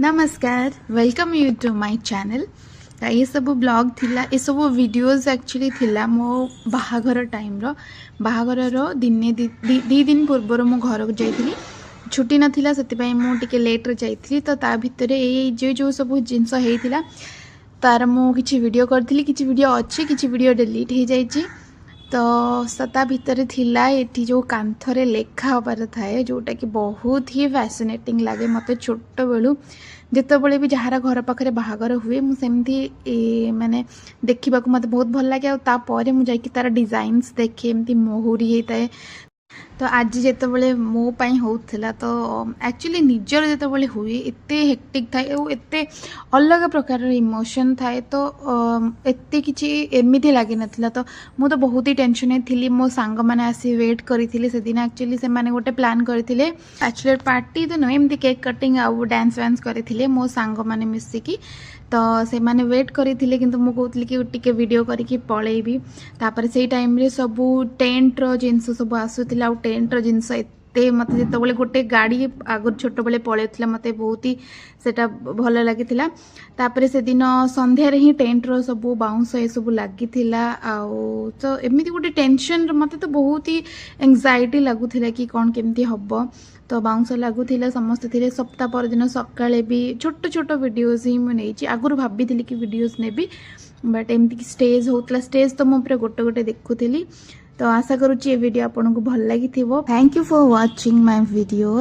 नमस्कार welcome you to my channel. ये सब ब्लॉग थिला ये सब वीडियोस एक्चुअली थिला मो बाहाघर टाइम रो बाहाघर रो दिने दी दिन पूर्व मो घर को जाइथिली छुट्टी नथिला सेति मु टिके लेट रे जाइथिली तो ता भितरे ए जो सब जिंस हेइथिला तार मु किछि वीडियो करथिली किछि वीडियो अछि किछि वीडियो डिलीट हे जाइछि तो सता भितर थिला एठी जो कांथरे लेखा होबार थाए जोटा कि बहुत ही फैसिनेटिंग लगे मते छोट बेलू जितेबले भी जहार घर पाखे बाहागर हुए मुझे माने देखा मत बहुत भल लगे तापर मुझे तार डिजाइन्स देखे एमती मोहरी होता है तो आज जितेबले मो पाई होता तो एक्चुअली निजर जितेबले हुए एते हेक्टिक थाए एते अलग प्रकार इमोशन थाए तो एते किछि एमिति लागे नथिला तो मु तो बहुत ही टेंशन थी मो सांग माने आसी वेट करथिले से दिन एक्चुअली से माने गोटे प्लान करथिले बैचलर पार्टी तो नो एमती केक कटिंग आउ डांस वांस करथिले मो सांग माने मिसिकी तो से माने वेट करथिले किंतु मु कहतली कि टिके वीडियो करिकि पळेबी तापर सेही टाइम रे सब टेंट रो जिंस सब आसुथिला आउ टेंट रो जिंस एते मते जेतबले गोटे गाड़ी आगर छोट बेले पळेथिला मते बहुत ही सेटा भल लागिथिला तापर से दिन संध्या रे ही टेंट रो सब बाउंस ए सब लागिथिला आउ तो एमिति गोटे टेंशन मते तो बहुत ही एंजाइटी लागुथिला कि कोन केमती हबो तो बाउंस लगुला समस्त थे सप्ताह पर दिन सकाଳେ भी छोट छोट वीडियोज ही मुझे आगुरी भाभी कि वीडियोज नेबी बट एमती स्टेज होता स्टेज तो मुझे गोटे गोटे देखुली तो आशा करुच्ची ये वीडियो आपको भल लगी। Thank you for watching my video.